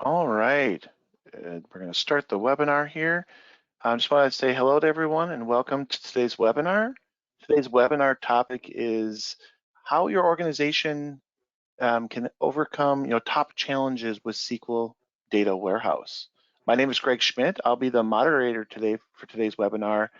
All right, we're going to start the webinar here. I just want to say hello to everyone and welcome to today's webinar. Today's webinar topic is how your organization can overcome top challenges with SQL Data Warehouse. My name is Greg Schmidt. I'll be the moderator today for today's webinar.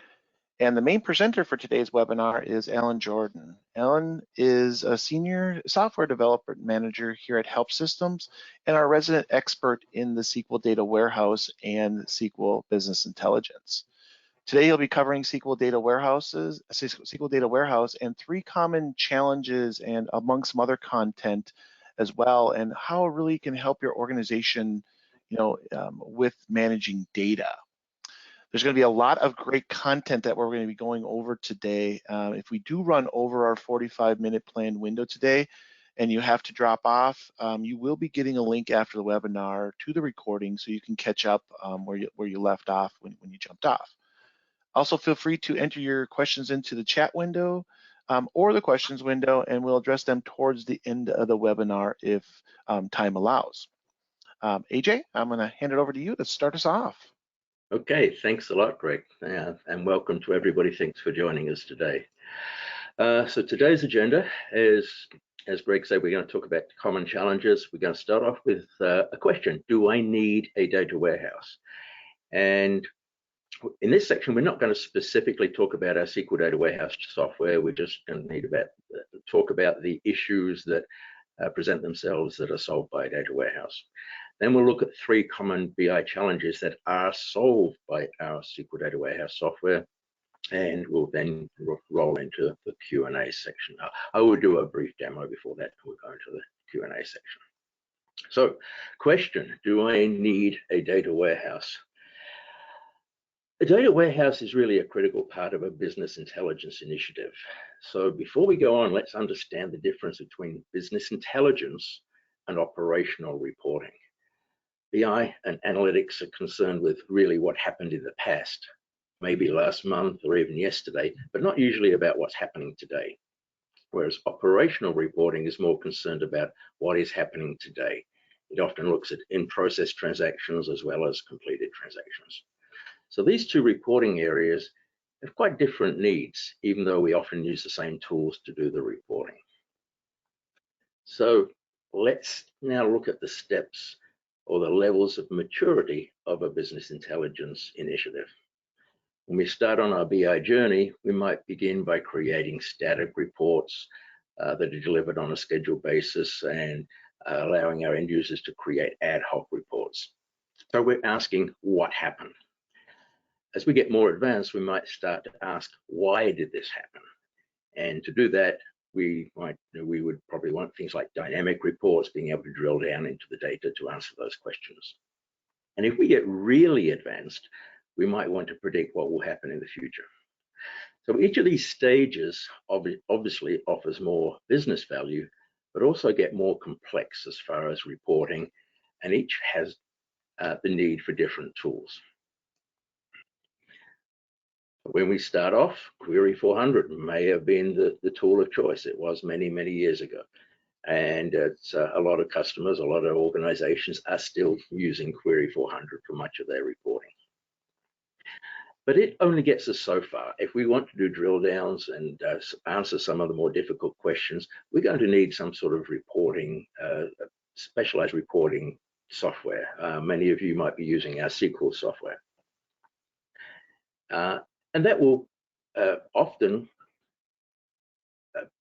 And the main presenter for today's webinar is Alan Jordan. Alan is a senior software development manager here at HelpSystems and our resident expert in the SQL Data Warehouse and SQL Business Intelligence. Today he'll be covering SQL Data Warehouse and 3 common challenges and among some other content as well, and how it really can help your organization with managing data. There's going to be a lot of great content that we're going to be going over today. If we do run over our 45-minute planned window today and you have to drop off, you will be getting a link after the webinar to the recording so you can catch up where you left off when you jumped off. Also, feel free to enter your questions into the chat window or the questions window, and we'll address them towards the end of the webinar if time allows. AJ, I'm going to hand it over to you to start us off. Okay, thanks a lot, Greg, and welcome to everybody. Thanks for joining us today. So today's agenda is, as Greg said, we're going to talk about common challenges. We're going to start off with a question: do I need a data warehouse? And in this section, we're not going to specifically talk about our SQL Data Warehouse software. We're just going to talk about the issues that present themselves that are solved by a data warehouse. Then we'll look at 3 common BI challenges that are solved by our SQL Data Warehouse software, and we'll then roll into the Q&A section. I will do a brief demo before that. We'll go into the Q&A section. So, question: do I need a data warehouse? A data warehouse is really a critical part of a business intelligence initiative. So before we go on, let's understand the difference between business intelligence and operational reporting. BI and analytics are concerned with really what happened in the past, maybe last month or even yesterday, but not usually about what's happening today. Whereas operational reporting is more concerned about what is happening today. It often looks at in-process transactions as well as completed transactions. So these 2 reporting areas have quite different needs, even though we often use the same tools to do the reporting. So let's now look at the steps or the levels of maturity of a business intelligence initiative. When we start on our BI journey, we might begin by creating static reports that are delivered on a scheduled basis and allowing our end users to create ad hoc reports. So we're asking what happened. As we get more advanced, we might start to ask, why did this happen? And to do that, we would probably want things like dynamic reports, being able to drill down into the data to answer those questions. And if we get really advanced, we might want to predict what will happen in the future. So each of these stages obviously offers more business value, but also get more complex as far as reporting, and each has the need for different tools. When we start off, Query 400 may have been the tool of choice. It was many, many years ago. And it's a lot of customers, a lot of organizations are still using Query 400 for much of their reporting. But it only gets us so far. If we want to do drill downs and answer some of the more difficult questions, we're going to need some sort of reporting, specialized reporting software. Many of you might be using our SQL software. And that will often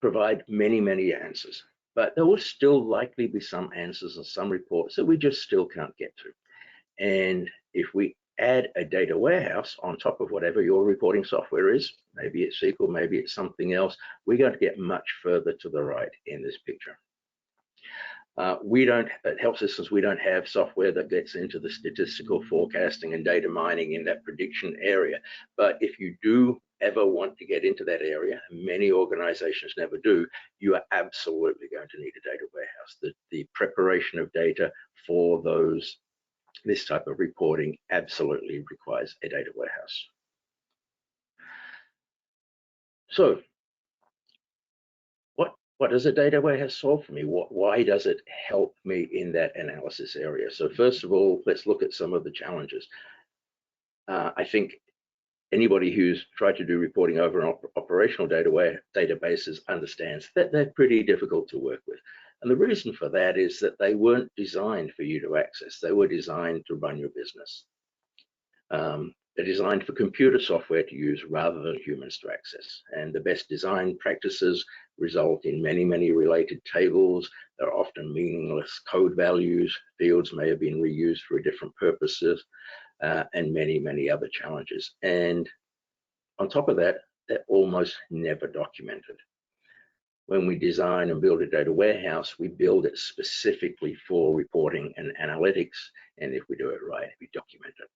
provide many, many answers. But there will still likely be some answers and some reports that we just still can't get to. And if we add a data warehouse on top of whatever your reporting software is, maybe it's SQL, maybe it's something else, we're going to get much further to the right in this picture. At HelpSystems, we don't have software that gets into the statistical forecasting and data mining in that prediction area. But if you do ever want to get into that area, and many organizations never do, you are absolutely going to need a data warehouse. The preparation of data for this type of reporting absolutely requires a data warehouse. So what does a data warehouse solve for me? Why does it help me in that analysis area? So first of all, let's look at some of the challenges. I think anybody who's tried to do reporting over an operational databases understands that they're pretty difficult to work with. And the reason for that is that they weren't designed for you to access. They were designed to run your business. They're designed for computer software to use rather than humans to access. And the best design practices result in many, many related tables. There are often meaningless code values. Fields may have been reused for different purposes, and many, many other challenges. And on top of that, they're almost never documented. When we design and build a data warehouse, we build it specifically for reporting and analytics. And if we do it right, we document it.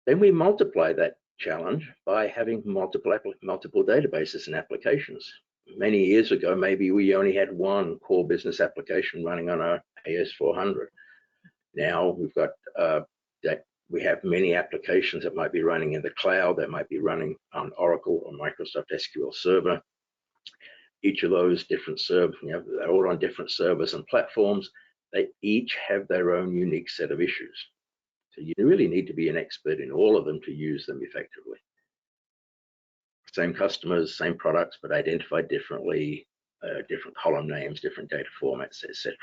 Then we multiply that challenge by having multiple databases and applications. Many years ago, maybe we only had one core business application running on our AS400. Now we've got that we have many applications that might be running in the cloud, that might be running on Oracle or Microsoft SQL Server. Each of those different servers, they're all on different servers and platforms. They each have their own unique set of issues. So you really need to be an expert in all of them to use them effectively. Same customers, same products, but identified differently, different column names, different data formats, etc.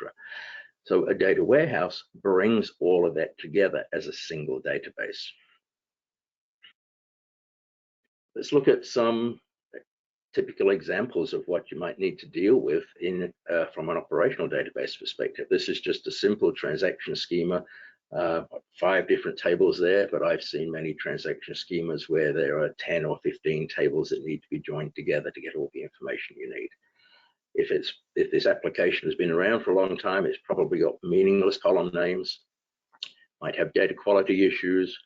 So a data warehouse brings all of that together as a single database. Let's look at some typical examples of what you might need to deal with from an operational database perspective. This is just a simple transaction schema. 5 different tables there, but I've seen many transaction schemas where there are 10 or 15 tables that need to be joined together to get all the information you need. If this application has been around for a long time, it's probably got meaningless column names, might have data quality issues,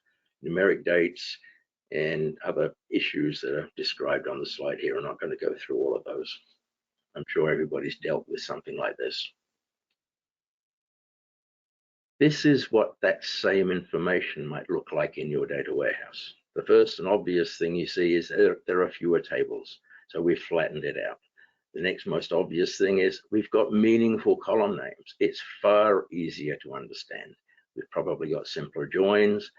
numeric dates, and other issues that are described on the slide here. I'm not going to go through all of those. I'm sure everybody's dealt with something like this. This is what that same information might look like in your data warehouse. The first and obvious thing you see is there are fewer tables, so we've flattened it out. The next most obvious thing is we've got meaningful column names. It's far easier to understand. We've probably got simpler joins,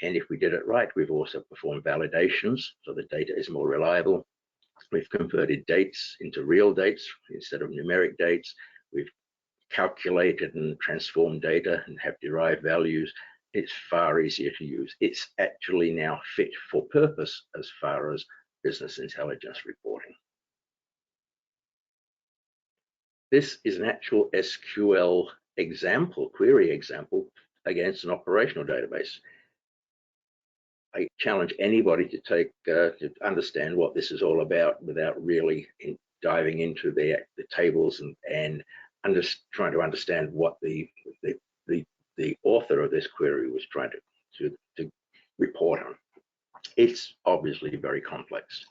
and if we did it right, we've also performed validations, so the data is more reliable. We've converted dates into real dates instead of numeric dates. We've calculated and transformed data and have derived values. It's far easier to use. It's actually now fit for purpose as far as business intelligence reporting. This is an actual SQL example, query example against an operational database. I challenge anybody to understand what this is all about without really diving into the tables and trying to understand what the author of this query was trying to report on. It's obviously very complex.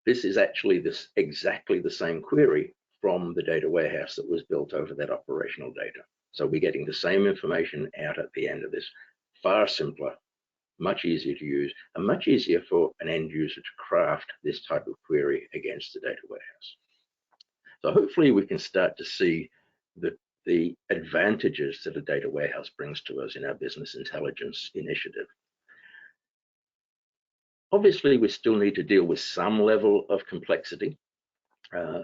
This is actually exactly the same query from the data warehouse that was built over that operational data. So we're getting the same information out at the end of this. Far simpler, much easier to use, and much easier for an end user to craft this type of query against the data warehouse. So hopefully we can start to see the advantages that a data warehouse brings to us in our business intelligence initiative. Obviously, we still need to deal with some level of complexity.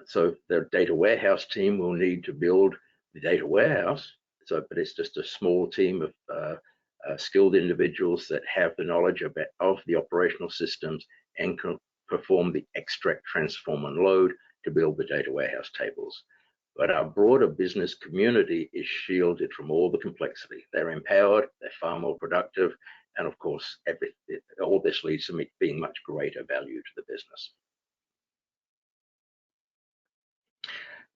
So the data warehouse team will need to build the data warehouse, but it's just a small team of skilled individuals that have the knowledge of the operational systems and can perform the extract, transform, and load to build the data warehouse tables. But our broader business community is shielded from all the complexity. They're empowered, they're far more productive, and of course, all this leads to being much greater value to the business.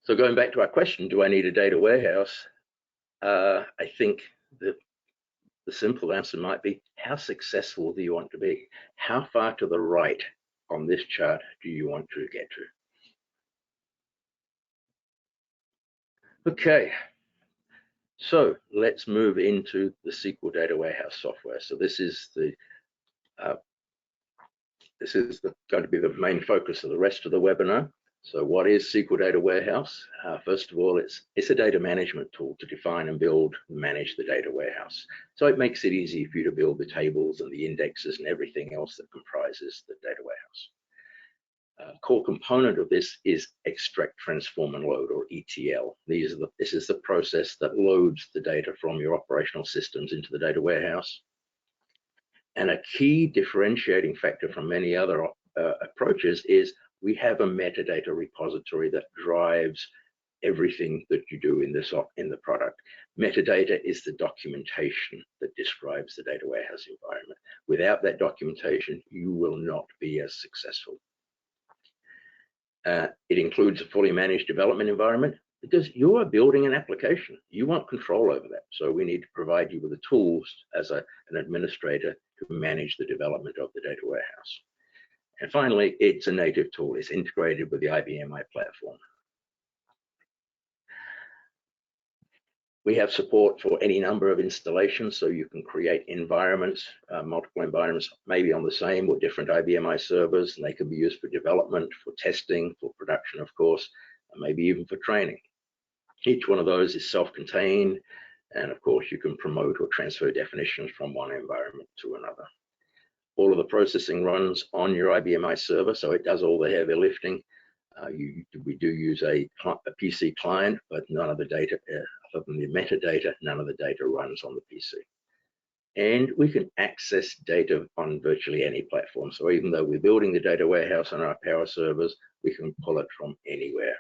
So going back to our question, do I need a data warehouse? I think the simple answer might be, how successful do you want to be? How far to the right on this chart do you want to get to? Okay, so let's move into the SQL Data Warehouse software. So this is this is going to be the main focus of the rest of the webinar. So what is SQL Data Warehouse? First of all, it's a data management tool to define and build and manage the data warehouse. So it makes it easy for you to build the tables and the indexes and everything else that comprises the data warehouse. A core component of this is extract, transform, and load, or ETL. This is the process that loads the data from your operational systems into the data warehouse. And a key differentiating factor from many other approaches is we have a metadata repository that drives everything that you do in the product. Metadata is the documentation that describes the data warehouse environment. Without that documentation, you will not be as successful. It includes a fully managed development environment because you are building an application. You want control over that. So we need to provide you with the tools as an administrator to manage the development of the data warehouse. And finally, it's a native tool. It's integrated with the IBM i platform. We have support for any number of installations, so you can create environments, multiple environments, maybe on the same or different IBM i servers, and they can be used for development, for testing, for production, of course, and maybe even for training. Each one of those is self-contained, and of course, you can promote or transfer definitions from one environment to another. All of the processing runs on your IBM i server, so it does all the heavy lifting. We do use a PC client, but none of the data, other than the metadata, none of the data runs on the PC. And we can access data on virtually any platform. So even though we're building the data warehouse on our Power servers, we can pull it from anywhere,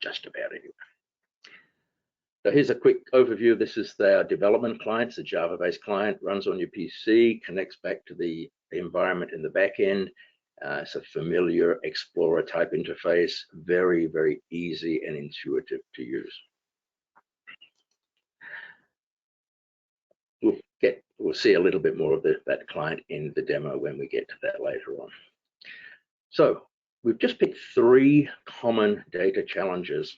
just about anywhere. So here's a quick overview. This is their development client. It's a Java-based client, runs on your PC, connects back to the environment in the back end. It's a familiar Explorer type interface, very, very easy and intuitive to use. We'll see a little bit more of that client in the demo when we get to that later on. So we've just picked 3 common data challenges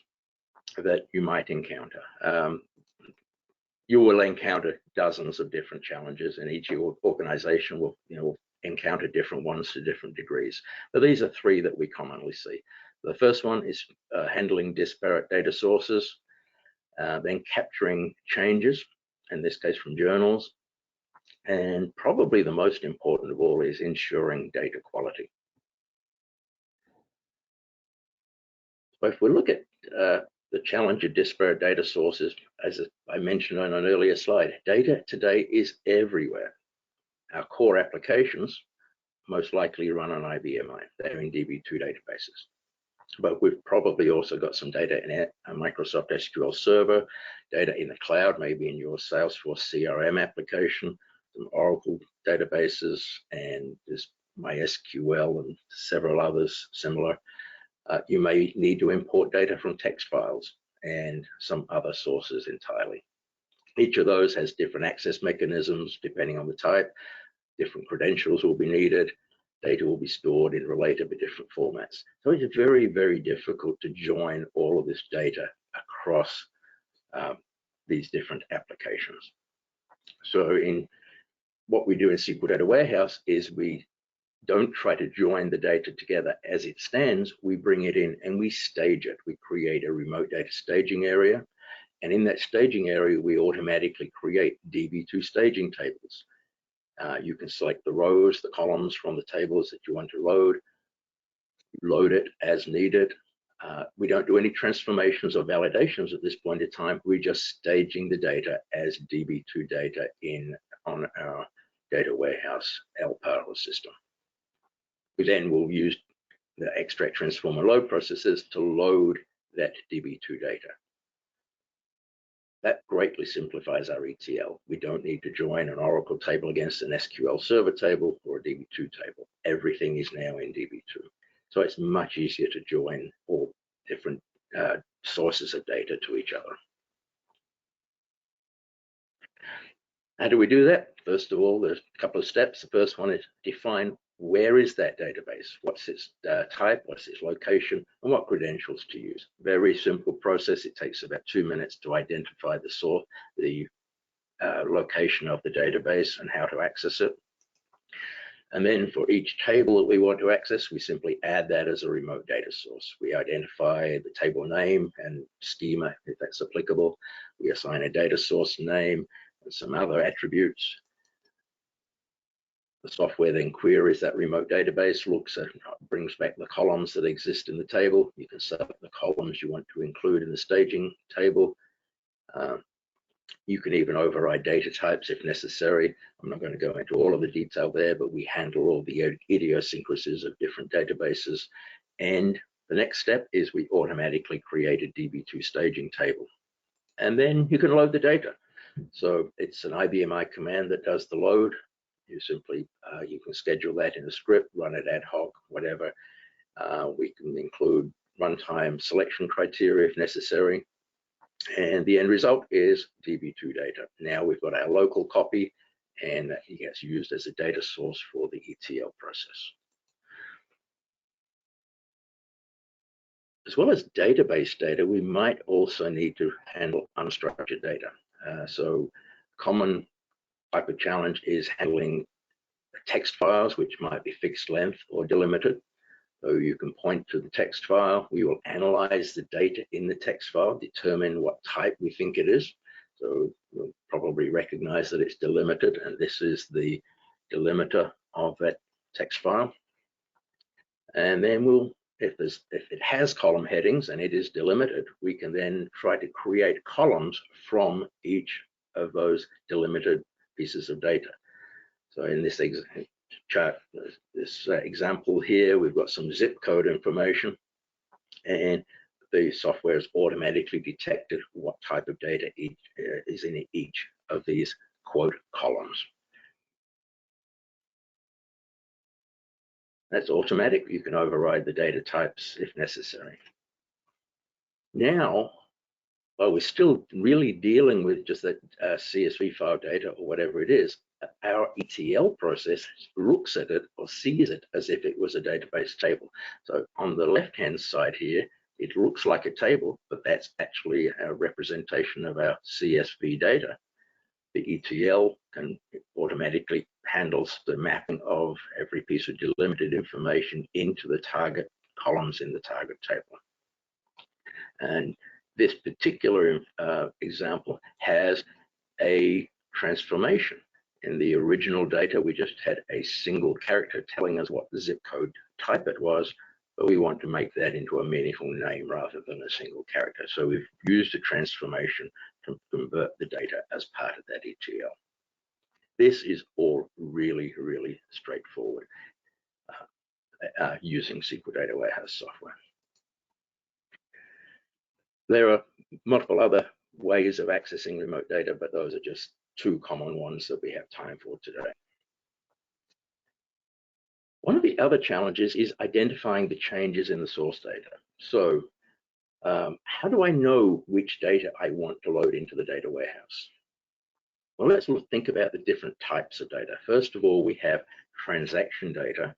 that you might encounter. You will encounter dozens of different challenges, and each organization will, encounter different ones to different degrees. But these are 3 that we commonly see. The first one is handling disparate data sources, then capturing changes, in this case from journals, and probably the most important of all is ensuring data quality. So if we look at the challenge of disparate data sources, as I mentioned on an earlier slide, data today is everywhere. Our core applications most likely run on IBM i. They're in DB2 databases. But we've probably also got some data in a Microsoft SQL Server, data in the cloud, maybe in your Salesforce CRM application, some Oracle databases, and there's MySQL and several others similar. You may need to import data from text files and some other sources entirely. Each of those has different access mechanisms depending on the type. Different credentials will be needed. Data will be stored in relatively different formats. So it's very, very difficult to join all of this data across these different applications. So in what we do in SQL Data Warehouse is we don't try to join the data together as it stands. We bring it in and we stage it. We create a remote data staging area. And in that staging area, we automatically create DB2 staging tables. You can select the rows, the columns from the tables that you want to load it as needed. We don't do any transformations or validations at this point in time. We're just staging the data as DB2 data on our data warehouse L parallel system. We then will use the extract, transform, and load processes to load that DB2 data. That greatly simplifies our ETL. We don't need to join an Oracle table against an SQL Server table or a DB2 table. Everything is now in DB2. So it's much easier to join all different sources of data to each other. How do we do that? First of all, there's a couple of steps. The first one is define where is that database, what's its type, what's its location, and what credentials to use. Very simple process. It takes about 2 minutes to identify the source, the location of the database and how to access it. And then for each table that we want to access, we simply add that as a remote data source. We identify the table name and schema, if that's applicable. We assign a data source name and some other attributes. The software then queries that remote database, looks at, brings back the columns that exist in the table. You can select the columns you want to include in the staging table. You can even override data types if necessary. I'm not going to go into all of the detail there, but we handle all the idiosyncrasies of different databases. And the next step is we automatically create a DB2 staging table. And then you can load the data. So it's an IBMI command that does the load. You simply, you can schedule that in a script, run it ad hoc, whatever. We can include runtime selection criteria if necessary. And the end result is DB2 data. Now we've got our local copy, and that gets used as a data source for the ETL process. As well as database data, we might also need to handle unstructured data. So common type of challenge is handling text files, which might be fixed length or delimited. So you can point to the text file. We will analyze the data in the text file, determine what type we think it is. So we'll probably recognize that it's delimited, and this is the delimiter of that text file. And then if it has column headings and it is delimited, we can then try to create columns from each of those delimited pieces of data. So in this chart, this example here, we've got some zip code information, and the software has automatically detected what type of data is in each of these quote columns. That's automatic. You can override the data types if necessary. Now, while we're still really dealing with just that CSV file data or whatever it is, our ETL process looks at it or sees it as if it was a database table. So on the left-hand side here, it looks like a table, but that's actually a representation of our CSV data. The ETL can automatically handles the mapping of every piece of delimited information into the target columns in the target table. And this particular example has a transformation. In the original data, we just had a single character telling us what the zip code type it was, but we want to make that into a meaningful name rather than a single character. So we've used a transformation to convert the data as part of that ETL. This is all really, really straightforward using SQL Data Warehouse software. There are multiple other ways of accessing remote data, but those are just two common ones that we have time for today. One of the other challenges is identifying the changes in the source data. So how do I know which data I want to load into the data warehouse? Well, let's think about the different types of data. First of all, we have transaction data.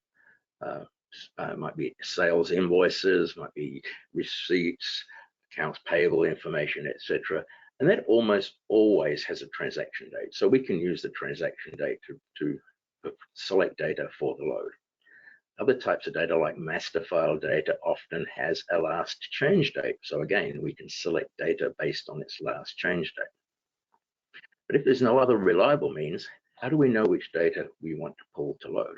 Might be sales invoices, might be receipts, accounts payable information, etc. And that almost always has a transaction date. So we can use the transaction date to select data for the load. Other types of data like master file data often has a last change date. So again, we can select data based on its last change date. But if there's no other reliable means, how do we know which data we want to pull to load?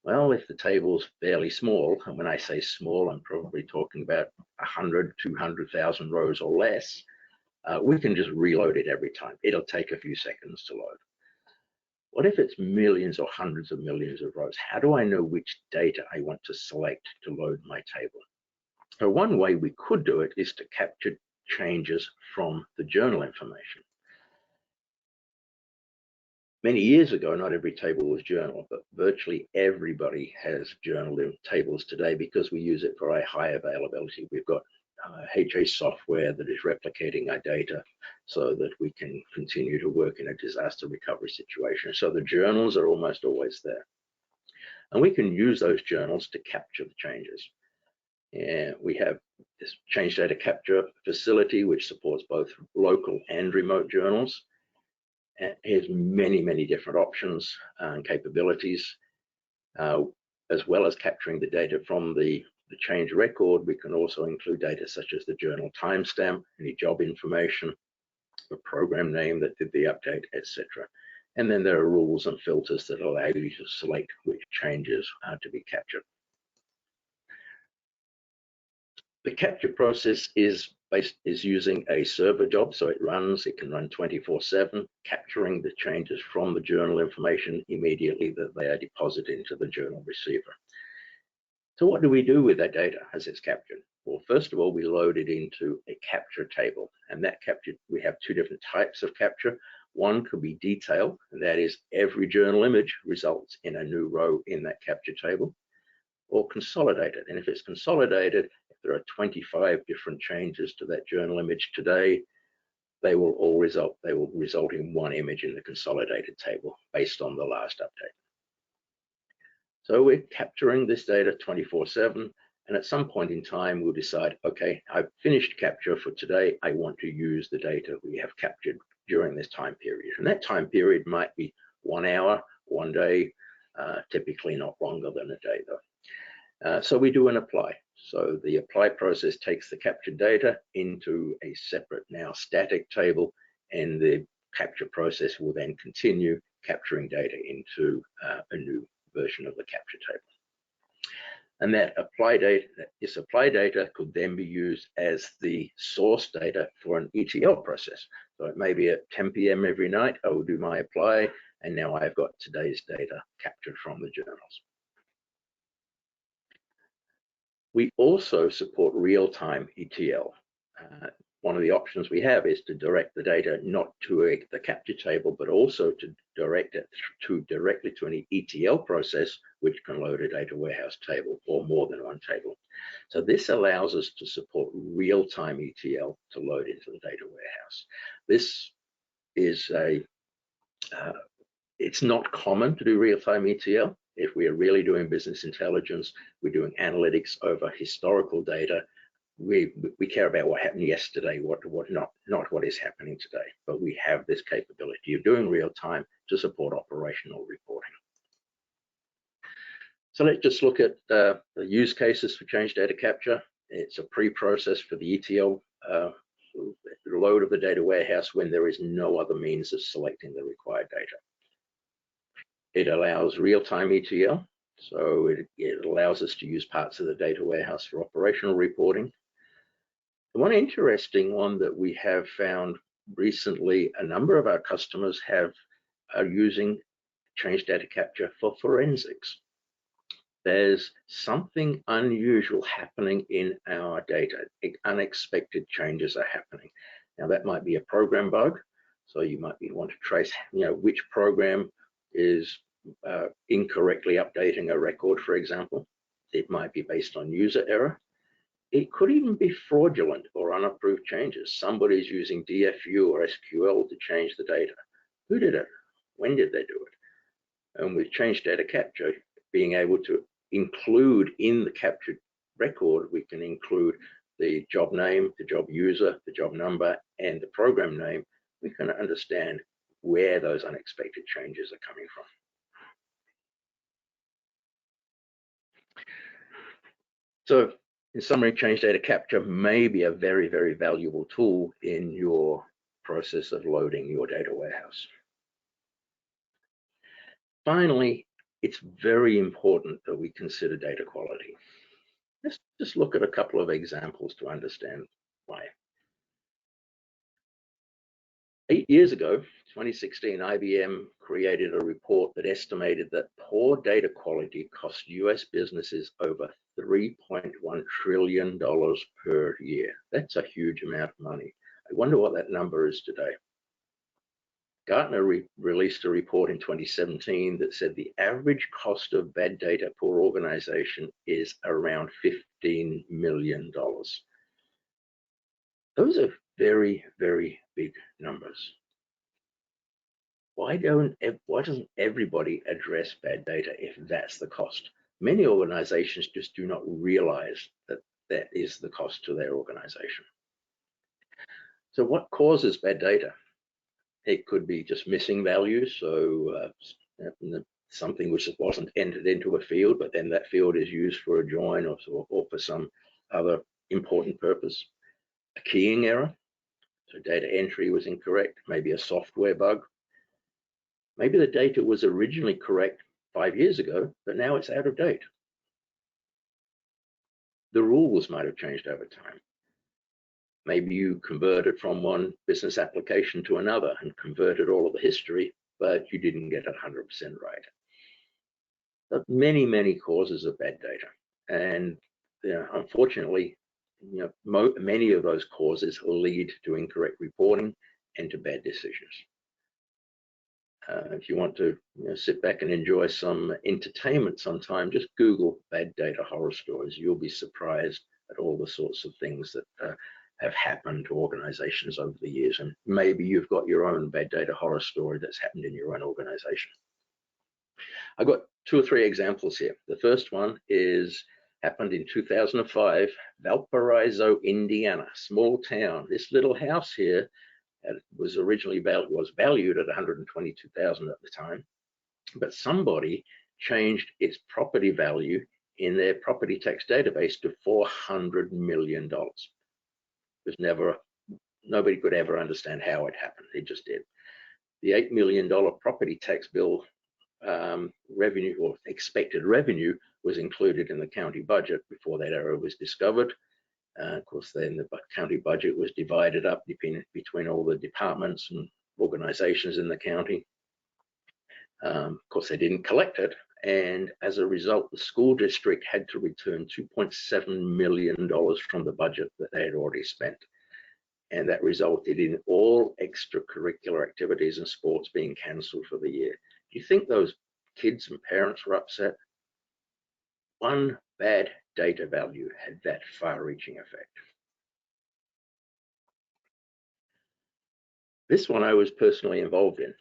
Well, if the table's fairly small, and when I say small, I'm probably talking about 100, 200,000 rows or less, we can just reload it every time. It'll take a few seconds to load. What if it's millions or hundreds of millions of rows? How do I know which data I want to select to load my table? So one way we could do it is to capture changes from the journal information. Many years ago, not every table was journal, but virtually everybody has journal tables today because we use it for a high availability. We've got HA software that is replicating our data so that we can continue to work in a disaster recovery situation. So the journals are almost always there. And we can use those journals to capture the changes. And we have this change data capture facility, which supports both local and remote journals. It has many, many different options and capabilities. As well as capturing the data from the change record, we can also include data such as the journal timestamp, any job information, the program name that did the update, etc. And then there are rules and filters that allow you to select which changes are to be captured. The capture process is using a server job, so it can run 24/7, capturing the changes from the journal information immediately that they are deposited into the journal receiver. So what do we do with that data as it's captured? Well, first of all, we load it into a capture table, and that capture, we have two different types of capture. One could be detail, and that is every journal image results in a new row in that capture table, or consolidated. And if it's consolidated, if there are 25 different changes to that journal image today, they will result in one image in the consolidated table based on the last update. So we're capturing this data 24/7, and at some point in time, we'll decide, okay, I've finished capture for today. I want to use the data we have captured during this time period. And that time period might be 1 hour, 1 day, typically not longer than a day though. So we do an apply. So the apply process takes the captured data into a separate, now static table, and the capture process will then continue capturing data into a new version of the capture table. And that this apply data could then be used as the source data for an ETL process. So it may be at 10 p.m. every night, I will do my apply, and now I've got today's data captured from the journals. We also support real-time ETL. One of the options we have is to direct the data not to the capture table, but also to direct it directly to an ETL process, which can load a data warehouse table or more than one table. So this allows us to support real-time ETL to load into the data warehouse. This is it's not common to do real-time ETL. If we are really doing business intelligence, we're doing analytics over historical data. We care about what happened yesterday, not what is happening today. But we have this capability of doing real time to support operational reporting. So let's just look at the use cases for change data capture. It's a pre-process for the ETL load of the data warehouse when there is no other means of selecting the required data. It allows real-time ETL, so it allows us to use parts of the data warehouse for operational reporting. The one interesting one that we have found recently, a number of our customers are using change data capture for forensics. There's something unusual happening in our data. Unexpected changes are happening. Now that might be a program bug, so you might want to trace, which program is incorrectly updating a record, for example. It might be based on user error. It could even be fraudulent or unapproved changes. Somebody's using DFU or SQL to change the data. Who did it? When did they do it? And with change data capture, being able to include in the captured record, we can include the job name, the job user, the job number, and the program name. We can understand where those unexpected changes are coming from. So in summary, change data capture may be a very, very valuable tool in your process of loading your data warehouse. Finally, it's very important that we consider data quality. Let's just look at a couple of examples to understand why. 8 years ago, 2016, IBM created a report that estimated that poor data quality cost US businesses over $3.1 trillion per year. That's a huge amount of money. I wonder what that number is today. Gartner released a report in 2017 that said the average cost of bad data per organization is around $15 million. Those are very, very big numbers. Why doesn't everybody address bad data if that's the cost? Many organizations just do not realize that that is the cost to their organization. So what causes bad data? It could be just missing values. So something which wasn't entered into a field, but then that field is used for a join or for some other important purpose. A keying error, so data entry was incorrect, maybe a software bug. Maybe the data was originally correct 5 years ago, but now it's out of date. The rules might have changed over time. Maybe you converted from one business application to another and converted all of the history, but you didn't get it 100% right. But many causes of bad data. And unfortunately, many of those causes lead to incorrect reporting and to bad decisions. If you want to sit back and enjoy some entertainment sometime, just Google bad data horror stories. You'll be surprised at all the sorts of things that have happened to organizations over the years. And maybe you've got your own bad data horror story that's happened in your own organization. I've got 2 or 3 examples here. The first one happened in 2005, Valparaiso, Indiana, small town. This little house here was originally valued at $122,000 at the time, but somebody changed its property value in their property tax database to $400 million. Nobody could ever understand how it happened. It just did. The $8 million property tax bill revenue, or expected revenue, was included in the county budget before that error was discovered. Of course, then the county budget was divided up between all the departments and organizations in the county. Of course, they didn't collect it, and as a result, the school district had to return $2.7 million from the budget that they had already spent. And that resulted in all extracurricular activities and sports being cancelled for the year. Do you think those kids and parents were upset? One bad data value had that far-reaching effect. This one I was personally involved in.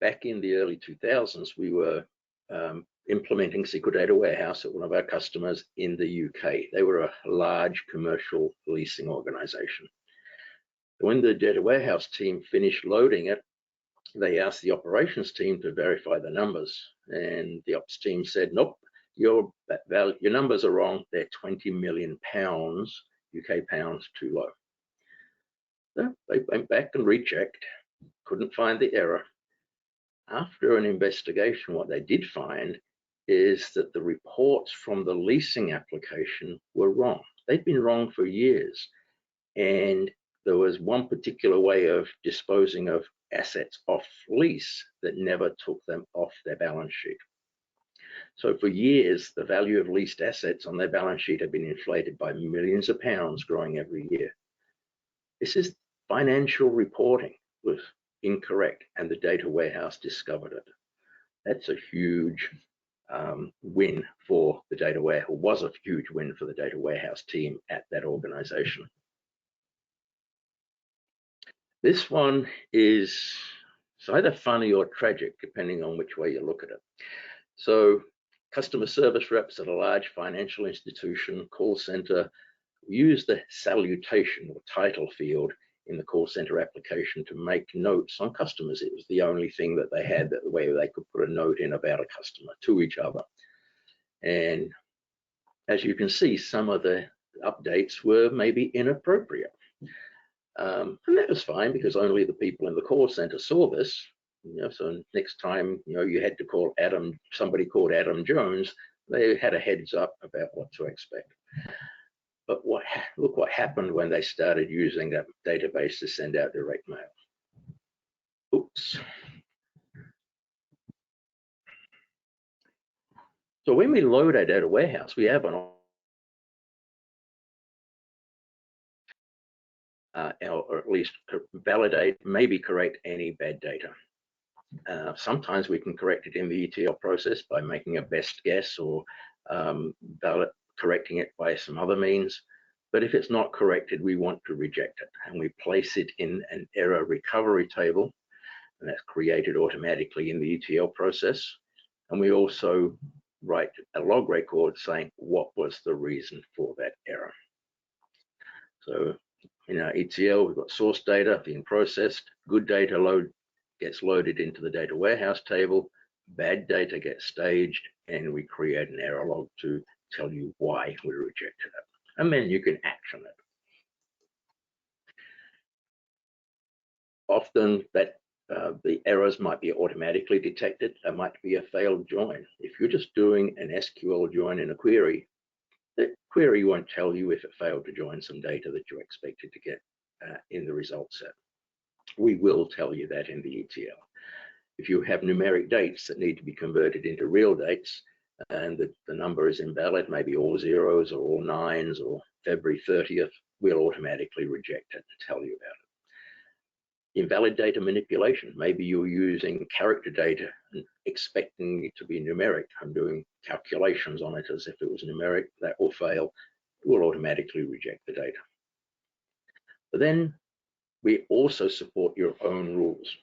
Back in the early 2000s, we were implementing SQL Data Warehouse at one of our customers in the UK. They were a large commercial leasing organization. When the data warehouse team finished loading it, they asked the operations team to verify the numbers, and the ops team said, nope, your numbers are wrong. They're 20 million pounds, UK pounds, too low. So they went back and rechecked, couldn't find the error. After an investigation, what they did find is that the reports from the leasing application were wrong. They'd been wrong for years, and there was one particular way of disposing of assets off lease that never took them off their balance sheet. So for years, the value of leased assets on their balance sheet had been inflated by millions of pounds, growing every year. This is financial reporting was incorrect, and the data warehouse discovered it. That's a huge win for the data warehouse, or was a huge win for the data warehouse team at that organization. This one is either funny or tragic, depending on which way you look at it. So customer service reps at a large financial institution call center use the salutation or title field in the call center application to make notes on customers. It was the only thing that they had, that the way they could put a note in about a customer to each other. And as you can see, some of the updates were maybe inappropriate. And that was fine, because only the people in the call center saw this. So next time you had to call somebody called Adam Jones, they had a heads up about what to expect. But look what happened when they started using that database to send out direct mail. Oops. So when we load our data warehouse, we have or at least validate, maybe correct any bad data. Sometimes we can correct it in the ETL process by making a best guess, or correcting it by some other means. But if it's not corrected, we want to reject it, and we place it in an error recovery table, and that's created automatically in the ETL process. And we also write a log record saying what was the reason for that error. So in our ETL, we've got source data being processed, good data gets loaded into the data warehouse table, bad data gets staged, and we create an error log to tell you why we rejected it. And then you can action it. Often that the errors might be automatically detected. There might be a failed join. If you're just doing an SQL join in a query, the query won't tell you if it failed to join some data that you expected to get in the result set. We will tell you that in the ETL. If you have numeric dates that need to be converted into real dates and the number is invalid, maybe all zeros or all nines or February 30th, we'll automatically reject it and tell you about it. Invalid data manipulation. Maybe you're using character data and expecting it to be numeric. I'm doing calculations on it as if it was numeric. That will fail. It will automatically reject the data. But then we also support your own rules.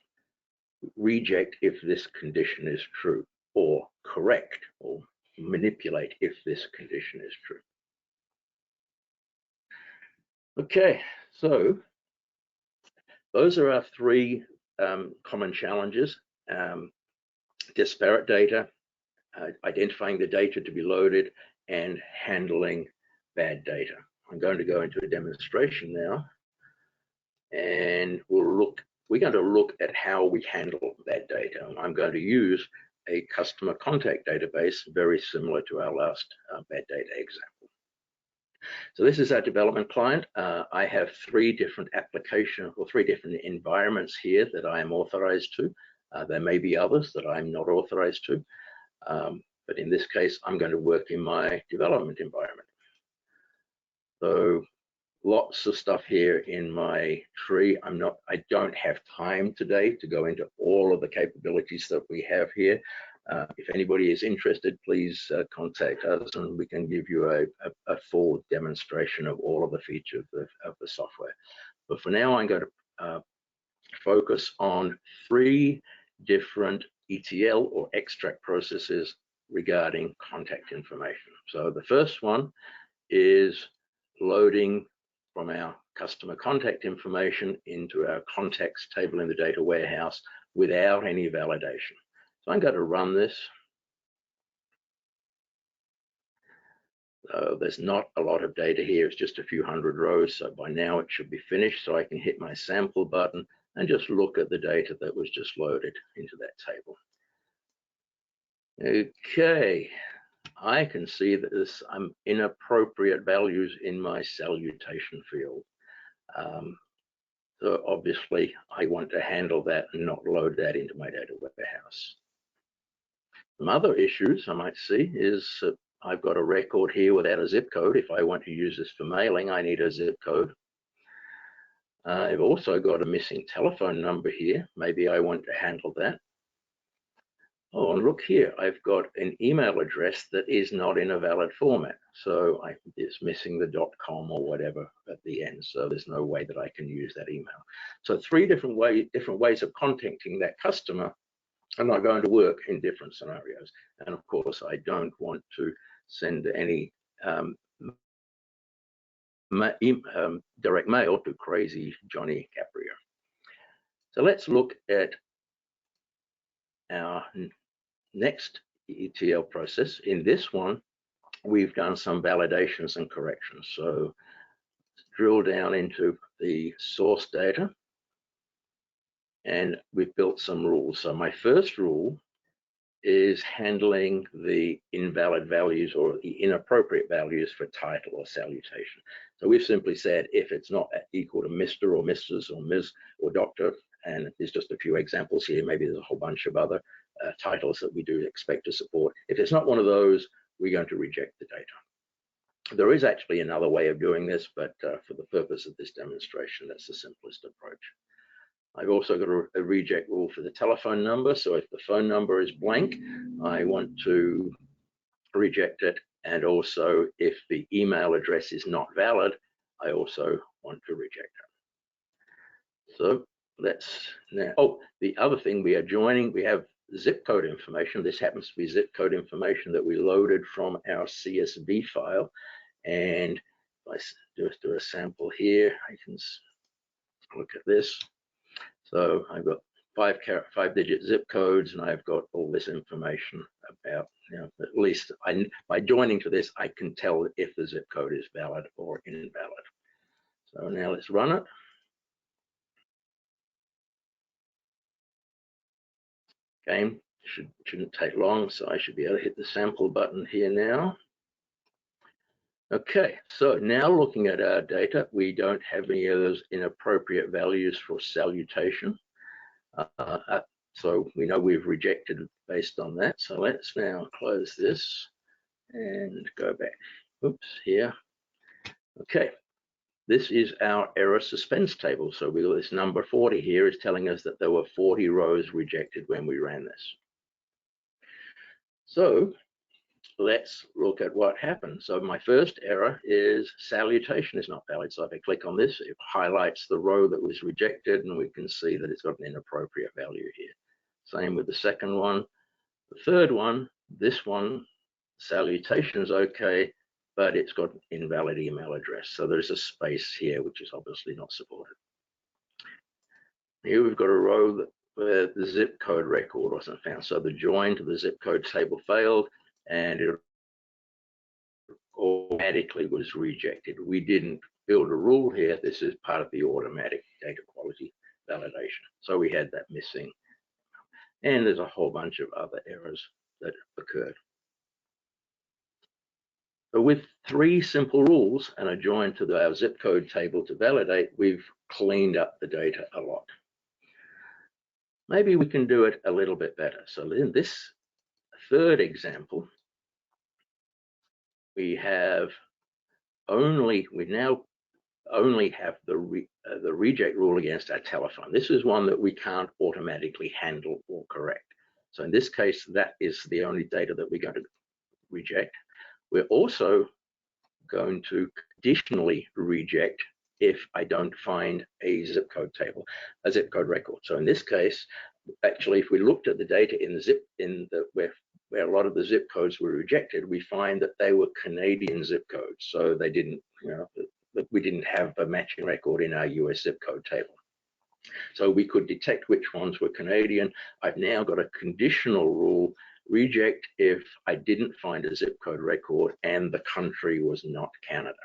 Reject if this condition is true, or correct or manipulate if this condition is true. Okay, so those are our three common challenges. Disparate data, identifying the data to be loaded, and handling bad data. I'm going to go into a demonstration now, and we're going to look at how we handle that data. I'm going to use a customer contact database very similar to our last bad data example. So this is our development client. I have three different applications or three different environments here that I am authorized to. There may be others that I'm not authorized to, but in this case, I'm going to work in my development environment. So lots of stuff here in my tree. I don't have time today to go into all of the capabilities that we have here. If anybody is interested, please contact us and we can give you a full demonstration of all of the features of the software. But for now, I'm going to focus on three different ETL or extract processes regarding contact information. So the first one is loading from our customer contact information into our contacts table in the data warehouse without any validation. So I'm going to run this. There's not a lot of data here, it's just a few hundred rows, so by now it should be finished, so I can hit my sample button and just look at the data that was just loaded into that table. Okay, I can see that there's some inappropriate values in my salutation field. So obviously I want to handle that and not load that into my data warehouse. Some other issues I might see is I've got a record here without a zip code. If I want to use this for mailing, I need a zip code. I've also got a missing telephone number here. Maybe I want to handle that. Oh, and look here, I've got an email address that is not in a valid format. So it's missing the .com or whatever at the end. So there's no way that I can use that email. So three different ways of contacting that customer are not going to work in different scenarios. And of course, I don't want to send any direct mail to crazy Johnny Caprio. So let's look at our next ETL process. In this one, we've done some validations and corrections. So drill down into the source data and we've built some rules. So my first rule is handling the invalid values or the inappropriate values for title or salutation. So we've simply said if it's not equal to Mr. or Mrs. or Ms. or Dr., and there's just a few examples here, maybe there's a whole bunch of other titles that we do expect to support. If it's not one of those, we're going to reject the data. There is actually another way of doing this, but for the purpose of this demonstration, that's the simplest approach. I've also got a reject rule for the telephone number. So if the phone number is blank, I want to reject it. And also if the email address is not valid, I also want to reject it. So let's now, oh, the other thing we are joining, we have zip code information. This happens to be zip code information that we loaded from our CSV file. And if I just do a sample here, I can look at this. So I've got 5-digit zip codes, and I've got all this information about, at least by joining to this, I can tell if the zip code is valid or invalid. So now let's run it. Game shouldn't take long, so I should be able to hit the sample button here now. Okay, so now looking at our data, we don't have any of those inappropriate values for salutation. So we know we've rejected based on that. So let's now close this and go back. Oops, here. Okay, this is our error suspense table. So we got this number 40 here is telling us that there were 40 rows rejected when we ran this. So let's look at what happened. So my first error is salutation is not valid. So if I click on this, it highlights the row that was rejected, and we can see that it's got an inappropriate value here. Same with the second one. The third one, this one, salutation is okay, but it's got an invalid email address. So there's a space here, which is obviously not supported. Here we've got a row where the zip code record wasn't found. So the join to the zip code table failed, and it automatically was rejected. We didn't build a rule here. This is part of the automatic data quality validation. So we had that missing. And there's a whole bunch of other errors that occurred. But with 3 simple rules and a join to our zip code table to validate, we've cleaned up the data a lot. Maybe we can do it a little bit better. So in this third example, we now only have the reject rule against our telephone. This is one that we can't automatically handle or correct. So in this case, that is the only data that we're going to reject. We're also going to conditionally reject if I don't find a zip code table, a zip code record. So in this case, actually, if we looked at the data where a lot of the zip codes were rejected, we find that they were Canadian zip codes. So they didn't, we didn't have a matching record in our US zip code table. So we could detect which ones were Canadian. I've now got a conditional rule: reject if I didn't find a zip code record and the country was not Canada.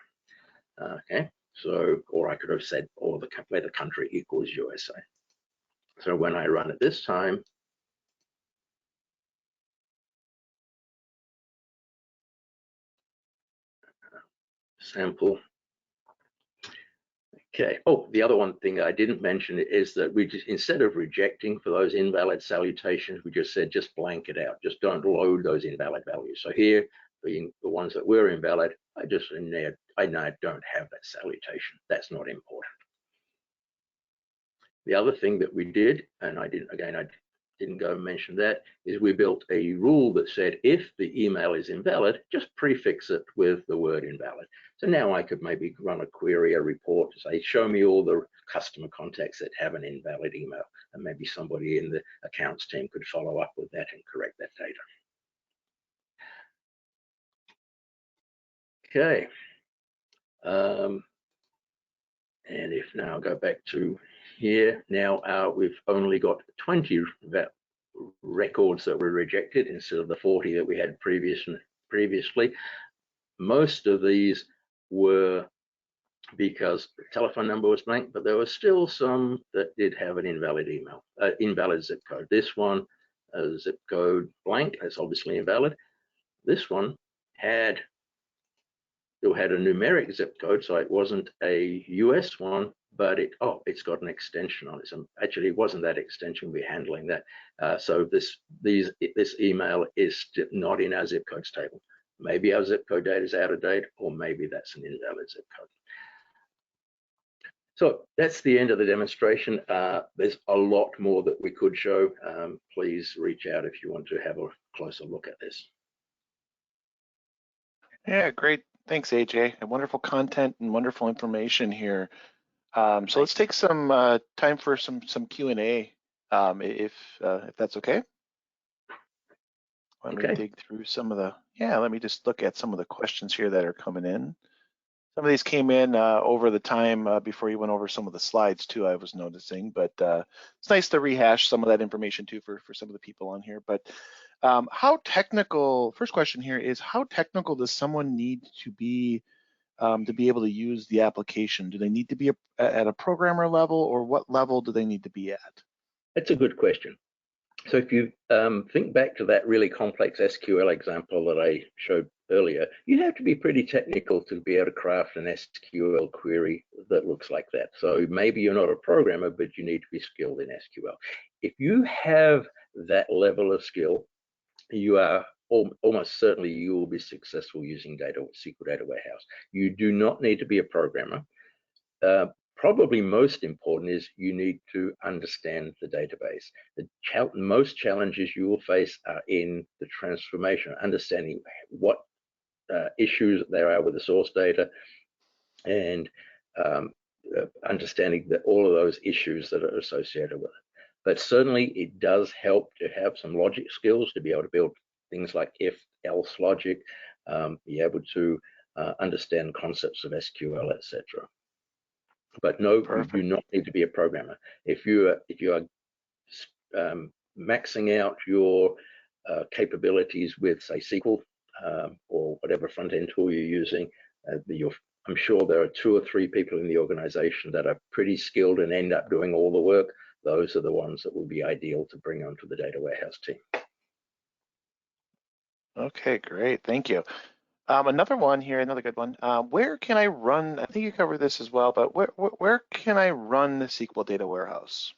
Okay, so, or I could have said, or where the country equals USA. So when I run it this time, sample. Okay. Oh, the other one thing I didn't mention is that we just, instead of rejecting for those invalid salutations, we just said just blank it out. Just don't load those invalid values. So here, the ones that were invalid, I now don't have that salutation. That's not important. The other thing that we did, and I didn't go and mention that, is we built a rule that said if the email is invalid, just prefix it with the word invalid. So now I could maybe run a query, a report to say, show me all the customer contacts that have an invalid email, and maybe somebody in the accounts team could follow up with that and correct that data. Okay. And if now I go back to here, now we've only got 20 records that were rejected instead of the 40 that we had previously. Most of these were because the telephone number was blank, but there were still some that did have an invalid email, invalid zip code. This one, zip code blank, that's obviously invalid. This one still had a numeric zip code, so it wasn't a US one, but it's got an extension on it. So actually, it wasn't that extension. We're handling that. So this email is not in our zip codes table. Maybe our zip code data is out of date, or maybe that's an invalid zip code. So that's the end of the demonstration. There's a lot more that we could show. Please reach out if you want to have a closer look at this. Yeah, great. Thanks, AJ. Wonderful content and wonderful information here. So let's take some time for some Q&A, if that's okay. Let me dig through some of the, let me just look at some of the questions here that are coming in. Some of these came in over the time before you went over some of the slides too, I was noticing, but it's nice to rehash some of that information too for some of the people on here. But how technical, first question here is, how technical does someone need to be able to use the application? Do they need to be at a programmer level, or what level do they need to be at? That's a good question. So if you think back to that really complex SQL example that I showed earlier, you have to be pretty technical to be able to craft an SQL query that looks like that. So maybe you're not a programmer, but you need to be skilled in SQL. If you have that level of skill, you are almost certainly you will be successful using SQL Data Warehouse. You do not need to be a programmer. Probably most important is you need to understand the database. Most challenges you will face are in the transformation, understanding what issues there are with the source data, and understanding that all of those issues that are associated with it. But certainly it does help to have some logic skills to be able to build things like if, else logic, be able to understand concepts of SQL, etc. But no, Perfect. you do not need to be a programmer. If you are maxing out your capabilities with, say, SQL or whatever front-end tool you're using, I'm sure there are 2 or 3 people in the organization that are pretty skilled and end up doing all the work. Those are the ones that will be ideal to bring onto the data warehouse team. Okay, great, thank you. Another one here, another good one. Where can I run, I think you covered this as well, but where can I run the SQL Data Warehouse?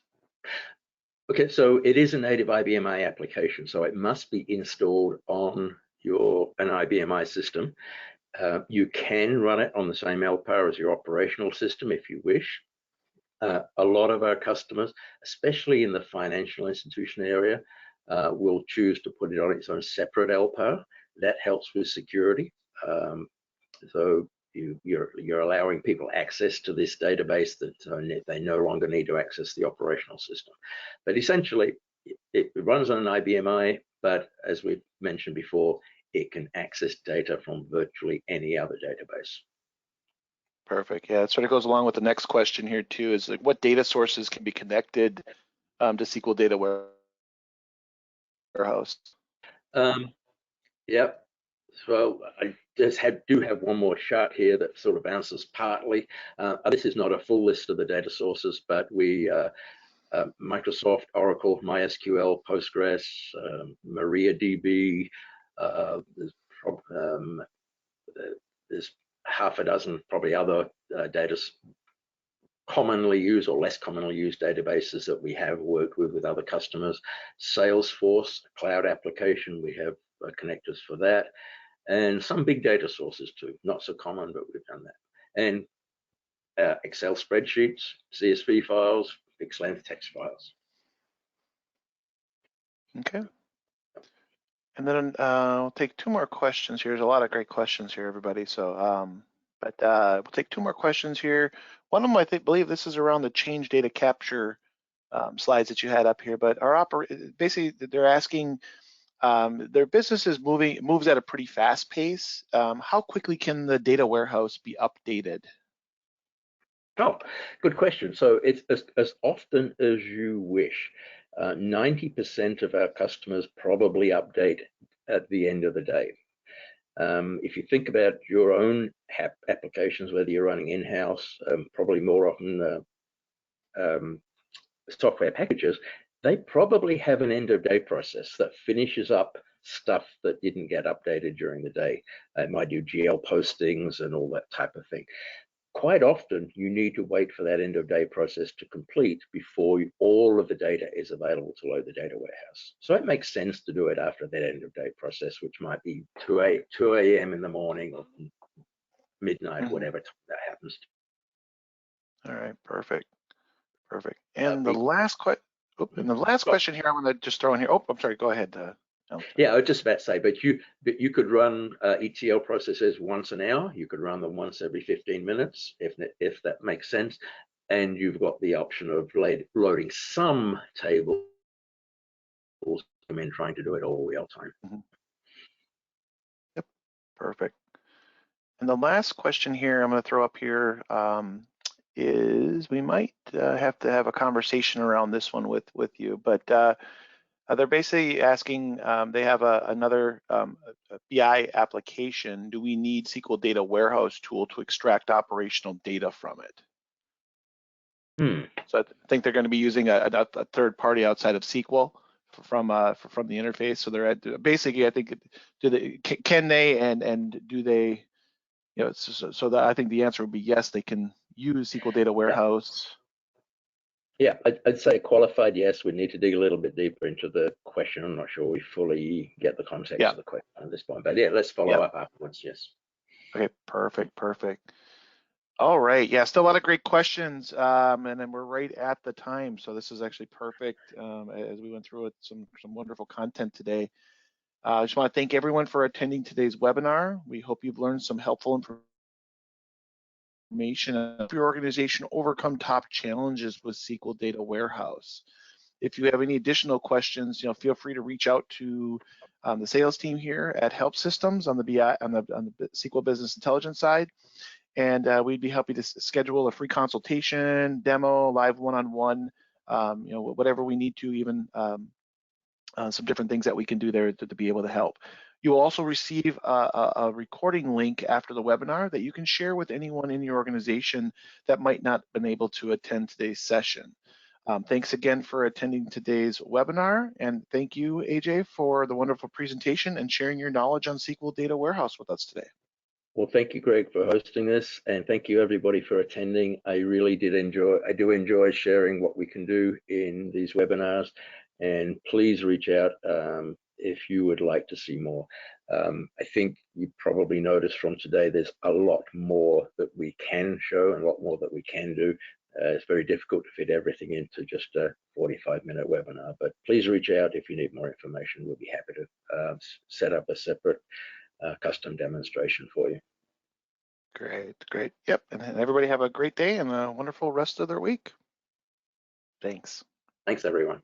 Okay, so it is a native IBMI application, so it must be installed on an IBMI system. You can run it on the same LPAR as your operational system if you wish. A lot of our customers, especially in the financial institution area, will choose to put it on its own separate LPAR. That helps with security. So you're allowing people access to this database that they no longer need to access the operational system. But essentially, it runs on an IBMI, but as we mentioned before, it can access data from virtually any other database. Perfect. Yeah, that sort of goes along with the next question here too, is like what data sources can be connected to SQL Data Warehouse? Yep. So I just do have one more chart here that sort of answers partly. This is not a full list of the data sources, but we Microsoft, Oracle, MySQL, Postgres, MariaDB. There's half a dozen probably other data commonly used or less commonly used databases that we have worked with other customers. Salesforce, cloud application, we have connectors for that, and some big data sources too. Not so common, but we've done that. And Excel spreadsheets, CSV files, fixed length text files. Okay. And then we'll take 2 more questions here. There's a lot of great questions here, everybody. So, we'll take 2 more questions here. One of them, I believe this is around the change data capture slides that you had up here. But basically, they're asking, their business is moves at a pretty fast pace. How quickly can the data warehouse be updated? Oh, good question. So it's as often as you wish. 90% of our customers probably update at the end of the day. If you think about your own applications, whether you're running in-house, probably more often software packages, they probably have an end-of-day process that finishes up stuff that didn't get updated during the day. It might do GL postings and all that type of thing. Quite often, you need to wait for that end-of-day process to complete before all of the data is available to load the data warehouse. So it makes sense to do it after that end-of-day process, which might be 2 a.m. in the morning or midnight, whatever time that happens to. All right, perfect. Perfect. And the last question here, I'm going to just throw in here. Oh, I'm sorry. Go ahead. Yeah, I was just about to say, but you could run ETL processes once an hour. You could run them once every 15 minutes, if that makes sense. And you've got the option of loading some tables and trying to do it all real time. Yep, perfect. And the last question here I'm going to throw up here is we might have to have a conversation around this one with you, but they're basically asking, they have another a BI application. Do we need SQL Data Warehouse tool to extract operational data from it? So I think they're going to be using a third party outside of SQL from the interface. So they're basically, I think, can they and do they? You know, so that I think the answer would be yes. They can use SQL Data Warehouse. Yeah, I'd say qualified, yes. We need to dig a little bit deeper into the question. I'm not sure we fully get the context of the question at this point, but yeah, let's follow up afterwards, yes. Okay, perfect. All right, yeah, still a lot of great questions, and then we're right at the time, so this is actually perfect as we went through it, some wonderful content today. I just want to thank everyone for attending today's webinar. We hope you've learned some helpful information to help your organization overcome top challenges with SQL Data Warehouse. If you have any additional questions, feel free to reach out to the sales team here at HelpSystems on the BI on the SQL Business Intelligence side. And we'd be happy to schedule a free consultation, demo, live one-on-one, whatever we need to, even some different things that we can do there to be able to help. You'll also receive a recording link after the webinar that you can share with anyone in your organization that might not have been able to attend today's session. Thanks again for attending today's webinar, and thank you, AJ, for the wonderful presentation and sharing your knowledge on SQL Data Warehouse with us today. Well, thank you, Greg, for hosting this, and thank you everybody for attending. I do enjoy sharing what we can do in these webinars, and please reach out if you would like to see more. I think you probably noticed from today, there's a lot more that we can show and a lot more that we can do. It's very difficult to fit everything into just a 45-minute webinar, but please reach out if you need more information. We'll be happy to set up a separate custom demonstration for you. Great. Yep, and everybody have a great day and a wonderful rest of their week. Thanks. Thanks, everyone.